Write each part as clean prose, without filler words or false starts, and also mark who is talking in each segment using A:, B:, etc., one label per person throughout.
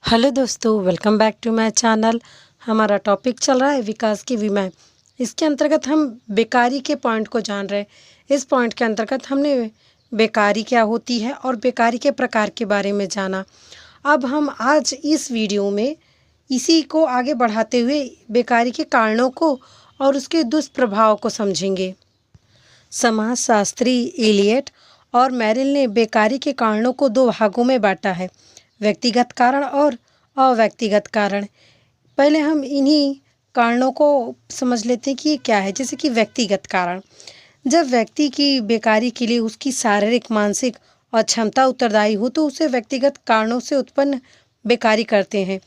A: Hello दोस्तों, welcome back to my channel. हमारा topic चल रहा है विकास की विमाएं। इसके अंतर्गत हम बेकारी के पॉइंट को जान रहे हैं। इस पॉइंट के अंतर्गत हमने बेकारी क्या होती है और बेकारी के प्रकार के बारे में जाना। अब हम आज इस वीडियो में इसी को आगे बढ़ाते हुए बेकारी के कारणों को और उसके दुष्प्रभाव को समझेंगे। समाजशास्त्री इलियट और मेरिल ने बेकारी के कारणों को दो भागों में बांटा है, व्यक्तिगत कारण और अव्यक्तिगत कारण। पहले हम इन्हीं कारणों को समझ लेते हैं कि ये क्या है। जैसे कि व्यक्तिगत कारण, जब व्यक्ति की बेकारी के लिए उसकी शारीरिक, मानसिक अक्षमता उत्तरदायी हो तो उसे व्यक्तिगत कारणों से उत्पन्न बेकारी करते हैं।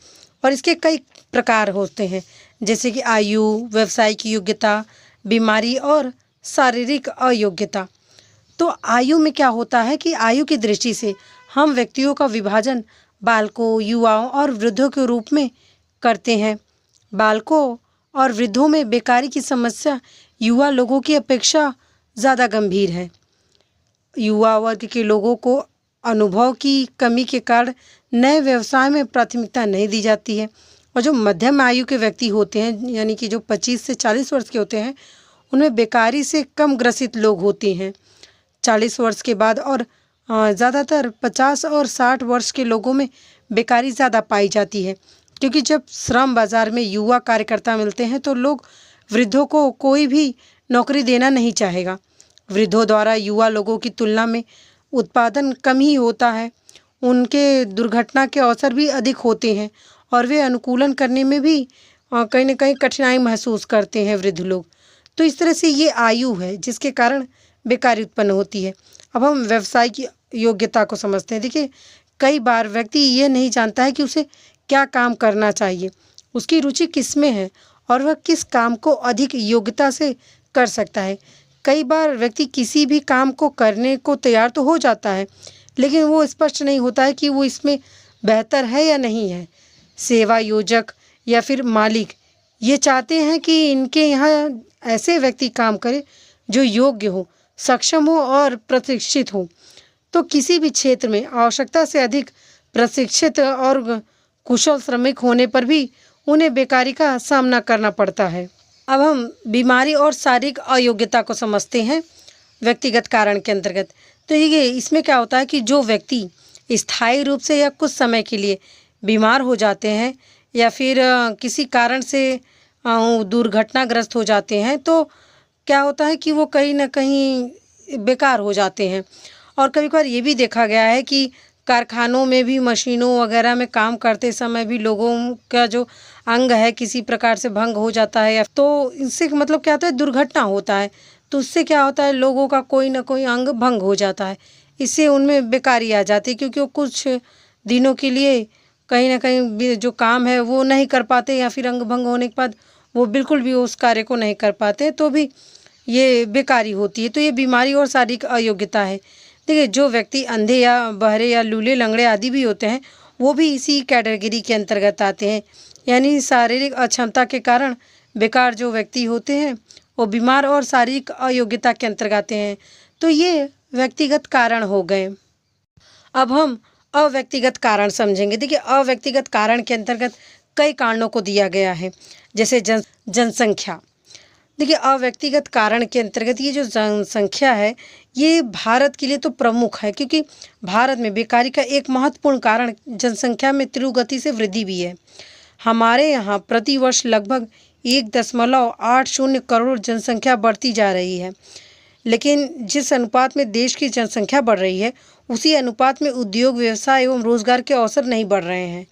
A: और इसके कई प्रकार होते हैं, जैसे कि आयु, व्यावसायिक योग्यता, बीमारी और शारीरिक अयोग्यता। तो आयु में क्या होता है कि आयु की दृष्टि से हम व्यक्तियों का विभाजन बालकों, युवाओं और वृद्धों के रूप में करते हैं। बालकों और वृद्धों में बेकारी की समस्या युवा लोगों की अपेक्षा ज़्यादा गंभीर है। युवा वर्ग के लोगों को अनुभव की कमी के कारण नए व्यवसाय में प्राथमिकता नहीं दी जाती है। और जो मध्यम आयु के व्यक्ति होते हैं, यानी कि जो 25 से 40 वर्ष के होते हैं, उनमें बेकारी से कम ग्रसित लोग होते हैं 40 वर्ष के बाद। और ज़्यादातर 50 और 60 वर्ष के लोगों में बेकारी ज़्यादा पाई जाती है, क्योंकि जब श्रम बाज़ार में युवा कार्यकर्ता मिलते हैं तो लोग वृद्धों को कोई भी नौकरी देना नहीं चाहेगा। वृद्धों द्वारा युवा लोगों की तुलना में उत्पादन कम ही होता है, उनके दुर्घटना के अवसर भी अधिक होते हैं और वे अनुकूलन करने में भी कहीं ना कहीं कठिनाई महसूस करते हैं वृद्ध लोग। तो इस तरह से ये आयु है जिसके कारण बेकारी उत्पन्न होती है। अब हम व्यवसाय की योग्यता को समझते हैं। देखिए, कई बार व्यक्ति ये नहीं जानता है कि उसे क्या काम करना चाहिए, उसकी रुचि किस में है और वह किस काम को अधिक योग्यता से कर सकता है। कई बार व्यक्ति किसी भी काम को करने को तैयार तो हो जाता है, लेकिन वो स्पष्ट नहीं होता है कि वो इसमें बेहतर है या नहीं है। सेवा योजक या फिर मालिक ये चाहते हैं कि इनके यहाँ ऐसे व्यक्ति काम करे जो योग्य हो, सक्षम हो और प्रशिक्षित हो। तो किसी भी क्षेत्र में आवश्यकता से अधिक प्रशिक्षित और कुशल श्रमिक होने पर भी उन्हें बेकारी का सामना करना पड़ता है। अब हम बीमारी और शारीरिक अयोग्यता को समझते हैं व्यक्तिगत कारण के अंतर्गत। तो ये इसमें क्या होता है कि जो व्यक्ति स्थायी रूप से या कुछ समय के लिए बीमार हो जाते हैं या फिर किसी कारण से दुर्घटनाग्रस्त हो जाते हैं, तो क्या होता है कि वो कहीं ना कहीं बेकार हो जाते हैं। और कभी कभार ये भी देखा गया है कि कारखानों में भी, मशीनों वगैरह में काम करते समय भी लोगों का जो अंग है किसी प्रकार से भंग हो जाता है, या तो इससे मतलब क्या होता है, दुर्घटना होता है। तो उससे क्या होता है, लोगों का कोई ना कोई अंग भंग हो जाता है। इससे उनमें बेकारी आ जाती है, क्योंकि वो कुछ दिनों के लिए कहीं ना कहीं जो काम है वो नहीं कर पाते, या फिर अंग भंग होने के बाद वो बिल्कुल भी उस कार्य को नहीं कर पाते, तो भी ये बेकारी होती है। तो ये बीमारी और शारीरिक अयोग्यता है। देखिए, जो व्यक्ति अंधे या बहरे या लूले लंगड़े आदि भी होते हैं, वो भी इसी कैटेगरी के अंतर्गत आते हैं। यानी शारीरिक अक्षमता के कारण बेकार जो व्यक्ति होते हैं वो बीमार और शारीरिक अयोग्यता के अंतर्गत आते हैं। तो ये व्यक्तिगत कारण हो गए। अब हम अव्यक्तिगत कारण समझेंगे। देखिए, अव्यक्तिगत कारण के अंतर्गत कई कारणों को दिया गया है, जैसे जनसंख्या। देखिए, अव्यक्तिगत कारण के अंतर्गत ये जो जनसंख्या है ये भारत के लिए तो प्रमुख है, क्योंकि भारत में बेकारी का एक महत्वपूर्ण कारण जनसंख्या में तीव्र गति से वृद्धि भी है। हमारे यहाँ प्रतिवर्ष लगभग 1.80 करोड़ जनसंख्या बढ़ती जा रही है, लेकिन जिस अनुपात में देश की जनसंख्या बढ़ रही है उसी अनुपात में उद्योग, व्यवसाय एवं रोजगार के अवसर नहीं बढ़ रहे हैं।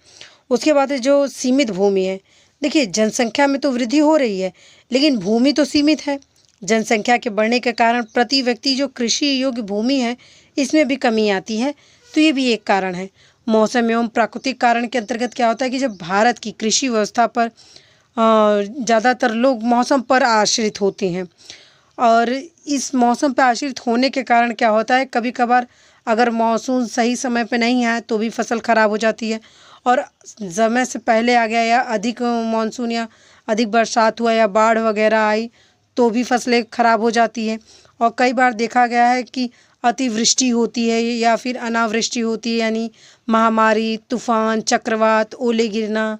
A: उसके बाद जो सीमित भूमि है, देखिए जनसंख्या में तो वृद्धि हो रही है लेकिन भूमि तो सीमित है। जनसंख्या के बढ़ने के कारण प्रति व्यक्ति जो कृषि योग्य भूमि है इसमें भी कमी आती है, तो ये भी एक कारण है। मौसम एवं प्राकृतिक कारण के अंतर्गत क्या होता है कि जब भारत की कृषि व्यवस्था पर ज़्यादातर लोग मौसम पर आश्रित होते हैं, और इस मौसम पर आश्रित होने के कारण क्या होता है, कभी कभार अगर मानसून सही समय पे नहीं आए तो भी फसल खराब हो जाती है, और समय से पहले आ गया या अधिक मानसून या अधिक बरसात हुआ या बाढ़ वगैरह आई तो भी फसलें खराब हो जाती हैं। और कई बार देखा गया है कि अतिवृष्टि होती है या फिर अनावृष्टि होती है, यानी महामारी, तूफान, चक्रवात, ओले गिरना,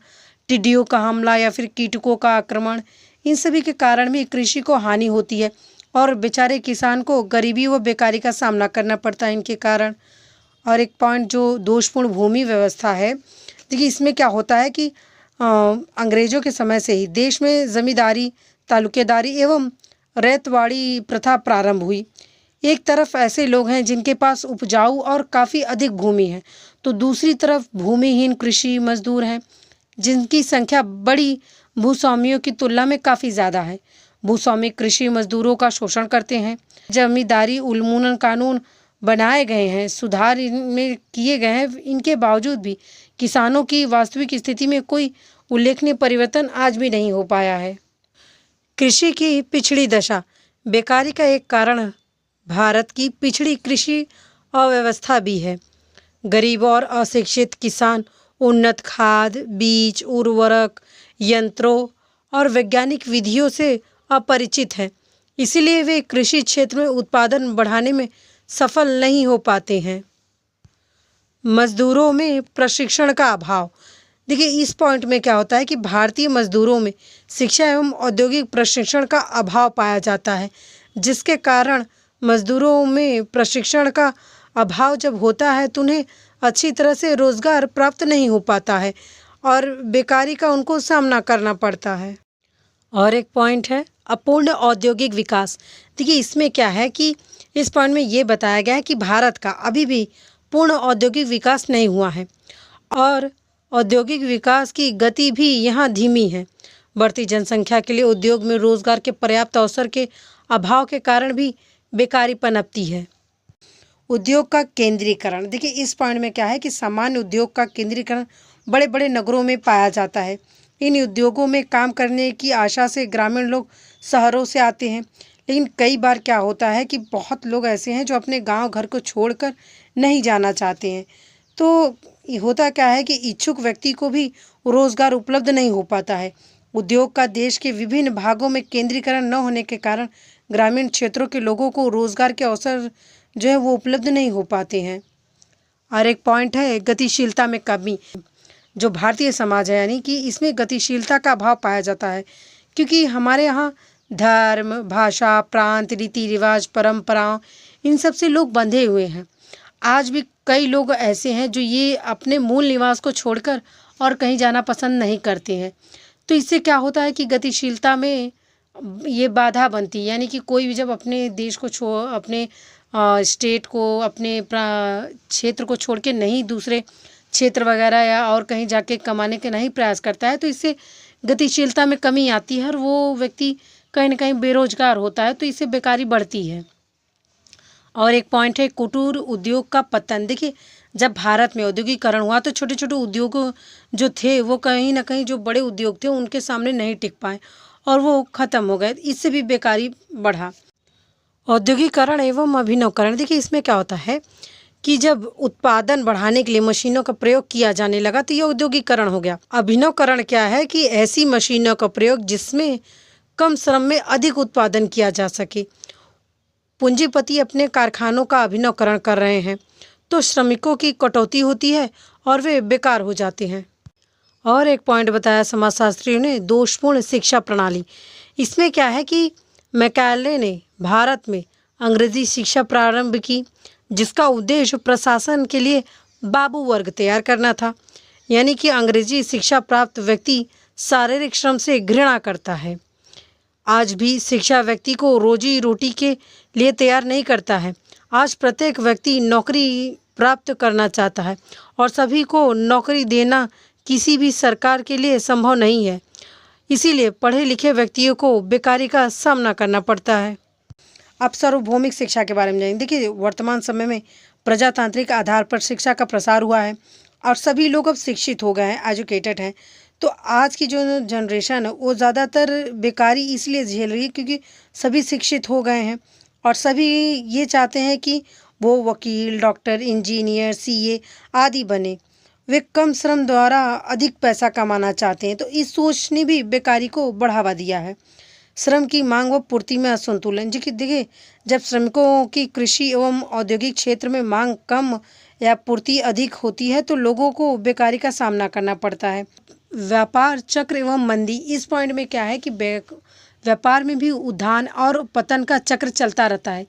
A: टिड्डियों का हमला या फिर कीटकों का आक्रमण, इन सभी के कारण भी कृषि को हानि होती है और बेचारे किसान को गरीबी व बेकारी का सामना करना पड़ता है इनके कारण। और एक पॉइंट जो दोषपूर्ण भूमि व्यवस्था है, देखिए इसमें क्या होता है कि अंग्रेज़ों के समय से ही देश में ज़मींदारी, तालुकेदारी एवं रैयतवाड़ी प्रथा प्रारंभ हुई। एक तरफ ऐसे लोग हैं जिनके पास उपजाऊ और काफ़ी अधिक भूमि है, तो दूसरी तरफ भूमिहीन कृषि मजदूर हैं जिनकी संख्या बड़ी भूस्वामियों की तुलना में काफ़ी ज़्यादा है। भूस्वामी कृषि मजदूरों का शोषण करते हैं। जमींदारी उन्मूलन कानून बनाए गए हैं, सुधार इनमें किए गए हैं, इनके बावजूद भी किसानों की वास्तविक स्थिति में कोई उल्लेखनीय परिवर्तन आज भी नहीं हो पाया है। कृषि की पिछड़ी दशा, बेकारी का एक कारण भारत की पिछड़ी कृषि अव्यवस्था भी है। गरीब और अशिक्षित किसान उन्नत खाद, बीज, उर्वरक, यंत्रों और वैज्ञानिक विधियों से अपरिचित हैं। इसीलिए वे कृषि क्षेत्र में उत्पादन बढ़ाने में सफल नहीं हो पाते हैं। मजदूरों में प्रशिक्षण का अभाव, देखिए इस पॉइंट में क्या होता है कि भारतीय मजदूरों में शिक्षा एवं औद्योगिक प्रशिक्षण का अभाव पाया जाता है, जिसके कारण मजदूरों में प्रशिक्षण का अभाव जब होता है तो उन्हें अच्छी तरह से रोज़गार प्राप्त नहीं हो पाता है और बेकारी का उनको सामना करना पड़ता है। और एक पॉइंट है अपूर्ण औद्योगिक विकास। देखिए इसमें क्या है कि इस पॉइंट में ये बताया गया है कि भारत का अभी भी पूर्ण औद्योगिक विकास नहीं हुआ है और औद्योगिक विकास की गति भी यहाँ धीमी है। बढ़ती जनसंख्या के लिए उद्योग में रोजगार के पर्याप्त अवसर के अभाव के कारण भी बेकारी पनपती है। उद्योग का केंद्रीकरण, देखिए इस पॉइंट में क्या है कि सामान्य उद्योग का केंद्रीकरण बड़े बड़े नगरों में पाया जाता है। इन उद्योगों में काम करने की आशा से ग्रामीण लोग शहरों से आते हैं, लेकिन कई बार क्या होता है कि बहुत लोग ऐसे हैं जो अपने गांव घर को छोड़कर नहीं जाना चाहते हैं। तो होता क्या है कि इच्छुक व्यक्ति को भी रोज़गार उपलब्ध नहीं हो पाता है। उद्योग का देश के विभिन्न भागों में केंद्रीकरण न होने के कारण ग्रामीण क्षेत्रों के लोगों को रोज़गार के अवसर जो है वो उपलब्ध नहीं हो पाते हैं। और एक पॉइंट है गतिशीलता में कमी। जो भारतीय समाज है यानी कि इसमें गतिशीलता का अभाव पाया जाता है, क्योंकि हमारे यहाँ धर्म, भाषा, प्रांत, रीति रिवाज, परंपराओं, इन सब से लोग बंधे हुए हैं। आज भी कई लोग ऐसे हैं जो ये अपने मूल निवास को छोड़कर और कहीं जाना पसंद नहीं करते हैं। तो इससे क्या होता है कि गतिशीलता में ये बाधा बनती है, यानी कि कोई भी जब अपने देश को अपने स्टेट को, अपने क्षेत्र को छोड़ के नहीं दूसरे क्षेत्र वगैरह या और कहीं जाके कमाने के नहीं प्रयास करता है, तो इससे गतिशीलता में कमी आती है और वो व्यक्ति कहीं ना कहीं बेरोजगार होता है, तो इससे बेकारी बढ़ती है। और एक पॉइंट है कुटीर उद्योग का पतन। देखिए जब भारत में औद्योगिकरण हुआ तो छोटे छोटे उद्योग जो थे वो कहीं ना कहीं जो बड़े उद्योग थे उनके सामने नहीं टिक पाए और वो ख़त्म हो गए, इससे भी बेकारी बढ़ा। औद्योगिकरण एवं अभिनवकरण, देखिए इसमें क्या होता है कि जब उत्पादन बढ़ाने के लिए मशीनों का प्रयोग किया जाने लगा तो ये औद्योगिकरण हो गया। अभिनवकरण क्या है कि ऐसी मशीनों का प्रयोग जिसमें कम श्रम में अधिक उत्पादन किया जा सके। पूंजीपति अपने कारखानों का अभिनवकरण कर रहे हैं तो श्रमिकों की कटौती होती है और वे बेकार हो जाते हैं। और एक पॉइंट बताया समाजशास्त्रियों ने, दोषपूर्ण शिक्षा प्रणाली। इसमें क्या है कि मैकाले ने भारत में अंग्रेजी शिक्षा प्रारंभ की, जिसका उद्देश्य प्रशासन के लिए बाबू वर्ग तैयार करना था। यानी कि अंग्रेजी शिक्षा प्राप्त व्यक्ति शारीरिक श्रम से घृणा करता है। आज भी शिक्षा व्यक्ति को रोजी रोटी के लिए तैयार नहीं करता है। आज प्रत्येक व्यक्ति नौकरी प्राप्त करना चाहता है और सभी को नौकरी देना किसी भी सरकार के लिए संभव नहीं है। इसीलिए पढ़े लिखे व्यक्तियों को बेकारी का सामना करना पड़ता है। अब सार्वभौमिक शिक्षा के बारे में जानेंगे। देखिए वर्तमान समय में प्रजातांत्रिक आधार पर शिक्षा का प्रसार हुआ है और सभी लोग अब शिक्षित हो गए हैं, एजुकेटेड हैं। तो आज की जो जनरेशन है वो ज़्यादातर बेकारी इसलिए झेल रही है क्योंकि सभी शिक्षित हो गए हैं और सभी ये चाहते हैं कि वो वकील, डॉक्टर, इंजीनियर, सीए आदि बने। वे कम श्रम द्वारा अधिक पैसा कमाना चाहते हैं, तो इस सोच ने भी बेकारी को बढ़ावा दिया है। श्रम की मांग व पूर्ति में असंतुलन। जी कि देखिए, जब श्रमिकों की कृषि एवं औद्योगिक क्षेत्र में मांग कम या पूर्ति अधिक होती है तो लोगों को बेकारी का सामना करना पड़ता है। व्यापार चक्र एवं मंदी, इस पॉइंट में क्या है कि व्यापार में भी उत्थान और पतन का चक्र चलता रहता है।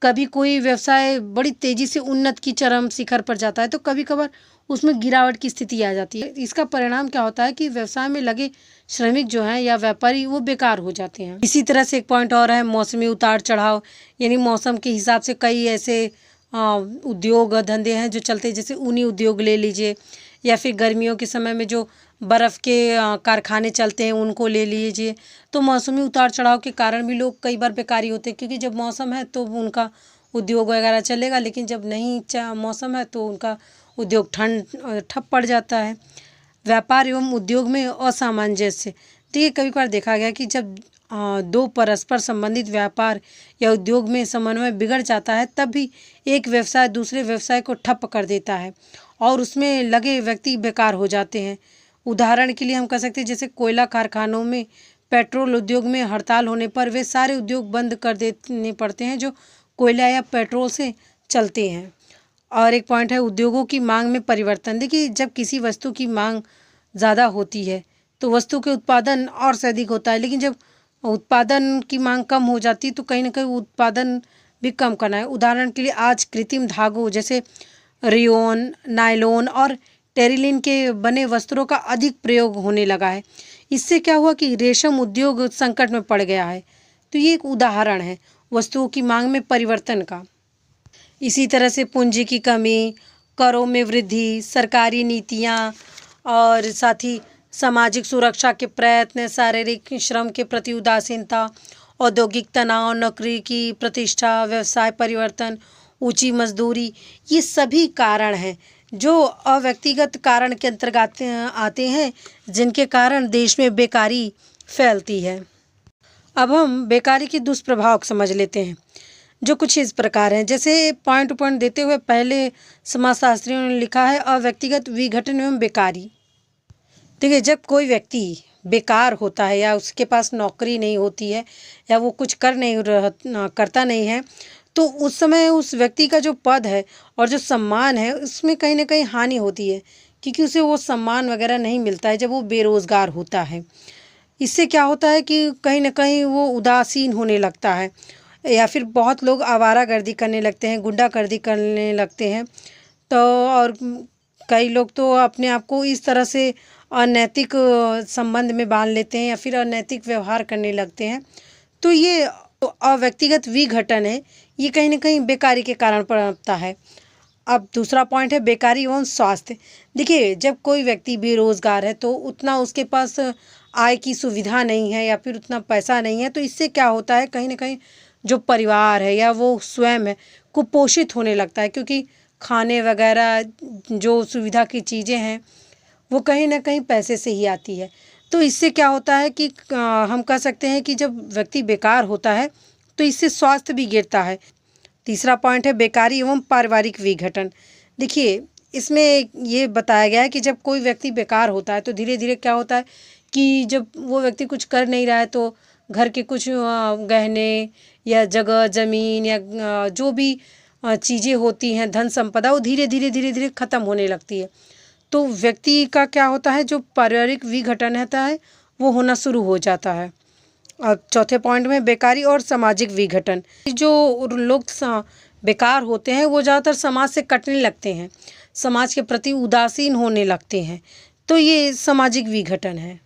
A: कभी कोई व्यवसाय बड़ी तेजी से उन्नत की चरम शिखर पर जाता है तो कभी कभार उसमें गिरावट की स्थिति आ जाती है। इसका परिणाम क्या होता है कि व्यवसाय में लगे श्रमिक जो हैं या व्यापारी वो बेकार हो जाते हैं। इसी तरह से एक पॉइंट और है मौसमी उतार चढ़ाव, यानी मौसम के हिसाब से कई ऐसे उद्योग धंधे हैं जो चलते हैं, जैसे ऊनी उद्योग ले लीजिए, या फिर गर्मियों के समय में जो बर्फ़ के कारखाने चलते हैं उनको ले लीजिए। तो मौसमी उतार चढ़ाव के कारण भी लोग कई बार बेकारी होते हैं, क्योंकि जब मौसम है तो उनका उद्योग वगैरह चलेगा, लेकिन जब नहीं मौसम है तो उनका उद्योग ठप पड़ जाता है। व्यापार एवं उद्योग में असामंजस्य, देखिए कभी कभार देखा गया कि जब दो परस्पर संबंधित व्यापार या उद्योग में समन्वय बिगड़ जाता है तब भी एक व्यवसाय दूसरे व्यवसाय को ठप कर देता है और उसमें लगे व्यक्ति बेकार हो जाते हैं। उदाहरण के लिए हम कह सकते हैं जैसे कोयला कारखानों में, पेट्रोल उद्योग में हड़ताल होने पर वे सारे उद्योग बंद कर देने पड़ते हैं जो कोयला या पेट्रोल से चलते हैं। और एक पॉइंट है उद्योगों की मांग में परिवर्तन। देखिए, जब किसी वस्तु की मांग ज़्यादा होती है तो वस्तु के उत्पादन और से अधिक होता है, लेकिन जब उत्पादन की मांग कम हो जाती है तो कहीं ना कहीं उत्पादन भी कम करना है। उदाहरण के लिए आज कृत्रिम धागों जैसे रेयॉन, नायलॉन और टेरिलिन के बने वस्त्रों का अधिक प्रयोग होने लगा है। इससे क्या हुआ कि रेशम उद्योग संकट में पड़ गया है। तो ये एक उदाहरण है वस्तुओं की मांग में परिवर्तन का। इसी तरह से पूंजी की कमी, करों में वृद्धि, सरकारी नीतियाँ और साथ ही सामाजिक सुरक्षा के प्रयत्न, शारीरिक श्रम के प्रति उदासीनता, औद्योगिक तनाव, नौकरी की प्रतिष्ठा, व्यवसाय परिवर्तन, ऊंची मजदूरी, ये सभी कारण हैं जो अव्यक्तिगत कारण के अंतर्गत आते हैं, जिनके कारण देश में बेकारी फैलती है। अब हम बेकारी के दुष्प्रभाव समझ लेते हैं, जो कुछ इस प्रकार हैं। जैसे पॉइंट टू पॉइंट देते हुए पहले समाजशास्त्रियों ने लिखा है अव्यक्तिगत विघटन एवं बेकारी। देखिए, जब कोई व्यक्ति बेकार होता है या उसके पास नौकरी नहीं होती है या वो कुछ करता नहीं है तो उस समय उस व्यक्ति का जो पद है और जो सम्मान है उसमें कहीं ना कहीं हानि होती है, क्योंकि उसे वो सम्मान वगैरह नहीं मिलता है जब वो बेरोज़गार होता है। इससे क्या होता है कि कहीं ना कहीं वो उदासीन होने लगता है या फिर बहुत लोग आवारागर्दी करने लगते हैं, गुंडागर्दी करने लगते हैं। तो और कई लोग तो अपने आप को इस तरह से अनैतिक संबंध में बांध लेते हैं या फिर अनैतिक व्यवहार करने लगते हैं। तो ये अव्यक्तिगत विघटन है, ये कहीं ना कहीं बेकारी के कारण पड़ता है। अब दूसरा पॉइंट है बेकारी एवं स्वास्थ्य। देखिए, जब कोई व्यक्ति बेरोज़गार है तो उतना उसके पास आय की सुविधा नहीं है या फिर उतना पैसा नहीं है, तो इससे क्या होता है कहीं ना कहीं जो परिवार है या वो स्वयं है कुपोषित होने लगता है, क्योंकि खाने वगैरह जो सुविधा की चीज़ें हैं वो कहीं ना कहीं पैसे से ही आती है। तो इससे क्या होता है कि हम कह सकते हैं कि जब व्यक्ति बेकार होता है तो इससे स्वास्थ्य भी गिरता है। तीसरा पॉइंट है बेकारी एवं पारिवारिक विघटन। देखिए, इसमें ये बताया गया है कि जब कोई व्यक्ति बेकार होता है तो धीरे धीरे क्या होता है कि जब वो व्यक्ति कुछ कर नहीं रहा है तो घर के कुछ गहने या जगह ज़मीन या जो भी चीज़ें होती हैं, धन संपदा, वो धीरे धीरे ख़त्म होने लगती है। तो व्यक्ति का क्या होता है, जो पारिवारिक विघटन रहता है वो होना शुरू हो जाता है। अब चौथे पॉइंट में बेकारी और सामाजिक विघटन। जो लोग बेकार होते हैं वो ज़्यादातर समाज से कटने लगते हैं, समाज के प्रति उदासीन होने लगते हैं, तो ये सामाजिक विघटन है।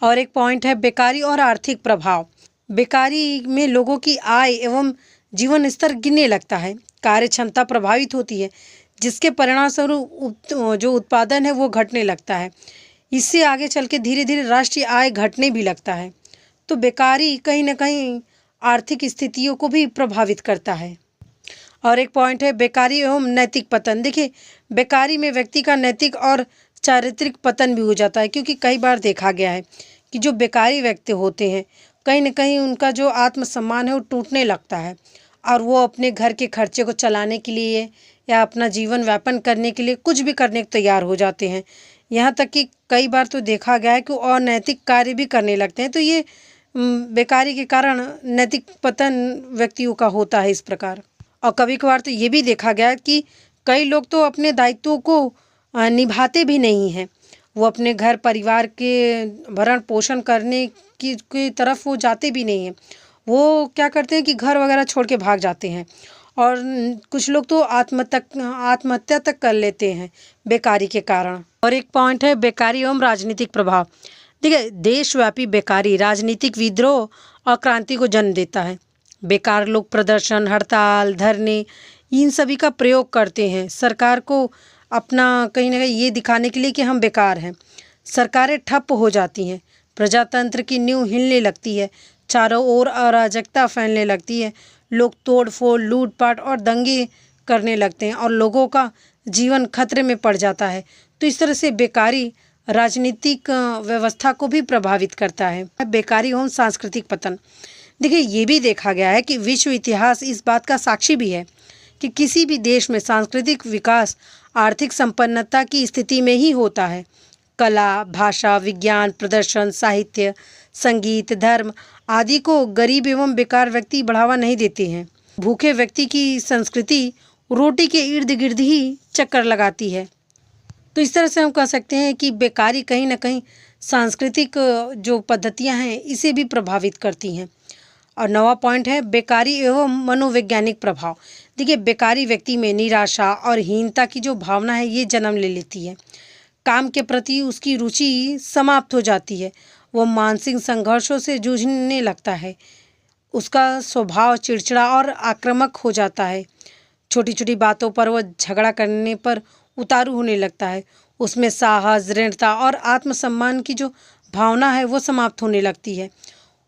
A: और एक पॉइंट है बेकारी और आर्थिक प्रभाव। बेकारी में लोगों की आय एवं जीवन स्तर गिरने लगता है, कार्य क्षमता प्रभावित होती है, जिसके परिणामस्वरूप जो उत्पादन है वो घटने लगता है। इससे आगे चल के धीरे धीरे राष्ट्रीय आय घटने भी लगता है। तो बेकारी कहीं ना कहीं आर्थिक स्थितियों को भी प्रभावित करता है। और एक पॉइंट है बेकारी एवं नैतिक पतन। देखिए, बेकारी में व्यक्ति का नैतिक और चारित्रिक पतन भी हो जाता है, क्योंकि कई बार देखा गया है कि जो बेकारी व्यक्ति होते हैं कहीं ना कहीं उनका जो आत्मसम्मान है वो टूटने लगता है और वो अपने घर के खर्चे को चलाने के लिए या अपना जीवन व्यापन करने के लिए कुछ भी करने को तैयार हो जाते हैं। यहाँ तक कि कई बार तो देखा गया है कि वो अनैतिक कार्य भी करने लगते हैं। तो ये बेकारी के कारण नैतिक पतन व्यक्तियों का होता है इस प्रकार। और कभी कभार तो ये भी देखा गया है कि कई लोग तो अपने दायित्वों को निभाते भी नहीं हैं। वो अपने घर परिवार के भरण पोषण करने की तरफ वो जाते भी नहीं हैं। वो क्या करते हैं कि घर वगैरह छोड़ के भाग जाते हैं। और कुछ लोग तो आत्महत्या तक कर लेते हैं बेकारी के कारण। और एक पॉइंट है बेकारी एवं राजनीतिक प्रभाव। देखिए, देशव्यापी बेकारी राजनीतिक विद्रोह और क्रांति को जन्म देता है। बेकार लोग प्रदर्शन, हड़ताल, धरने, इन सभी का प्रयोग करते हैं सरकार को अपना कहीं ना कहीं ये दिखाने के लिए कि हम बेकार हैं। सरकारें ठप हो जाती हैं, प्रजातंत्र की नींव हिलने लगती है, चारों ओर अराजकता फैलने लगती है, लोग तोड़फोड़, लूटपाट और दंगे करने लगते हैं और लोगों का जीवन खतरे में पड़ जाता है। तो इस तरह से बेकारी राजनीतिक व्यवस्था को भी प्रभावित करता है। बेकारी एवं सांस्कृतिक पतन। देखिए, ये भी देखा गया है कि विश्व इतिहास इस बात का साक्षी भी है कि किसी भी देश में सांस्कृतिक विकास आर्थिक संपन्नता की स्थिति में ही होता है। कला, भाषा, विज्ञान, प्रदर्शन, साहित्य, संगीत, धर्म आदि को गरीब एवं बेकार व्यक्ति बढ़ावा नहीं देते हैं। भूखे व्यक्ति की संस्कृति रोटी के इर्द गिर्द ही चक्कर लगाती है। तो इस तरह से हम कह सकते हैं कि बेकारी कहीं ना कहीं सांस्कृतिक जो पद्धतियां हैं इसे भी प्रभावित करती हैं। और नवा पॉइंट है बेकारी एवं मनोवैज्ञानिक प्रभाव। देखिए, बेकारी व्यक्ति में निराशा और हीनता की जो भावना है ये जन्म ले लेती है। काम के प्रति उसकी रुचि समाप्त हो जाती है। वो मानसिक संघर्षों से जूझने लगता है। उसका स्वभाव चिड़चिड़ा और आक्रामक हो जाता है। छोटी छोटी बातों पर वो झगड़ा करने पर उतारू होने लगता है। उसमें साहस, दृढ़ता और आत्मसम्मान की जो भावना है वो समाप्त होने लगती है।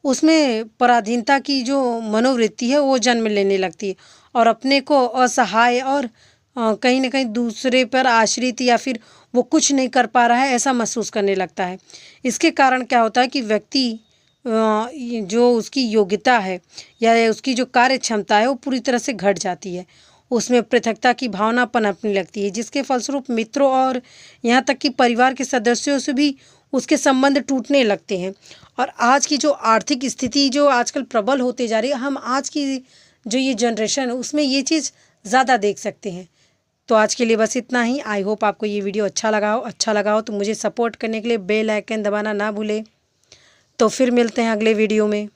A: उसमें पराधीनता की जो मनोवृत्ति है वो जन्म लेने लगती है और अपने को असहाय और कहीं ना कहीं दूसरे पर आश्रित या फिर वो कुछ नहीं कर पा रहा है ऐसा महसूस करने लगता है। इसके कारण क्या होता है कि व्यक्ति जो उसकी योग्यता है या उसकी जो कार्य क्षमता है वो पूरी तरह से घट जाती है। उसमें पृथकता की भावना पनपने लगती है, जिसके फलस्वरूप मित्रों और यहाँ तक कि परिवार के सदस्यों से भी उसके संबंध टूटने लगते हैं। और आज की जो आर्थिक स्थिति जो आजकल प्रबल होते जा रही है, हम आज की जो ये जनरेशन है उसमें ये चीज़ ज़्यादा देख सकते हैं। तो आज के लिए बस इतना ही। आई होप आपको ये वीडियो अच्छा लगा हो तो मुझे सपोर्ट करने के लिए बेल आइकन दबाना ना भूलें। तो फिर मिलते हैं अगले वीडियो में।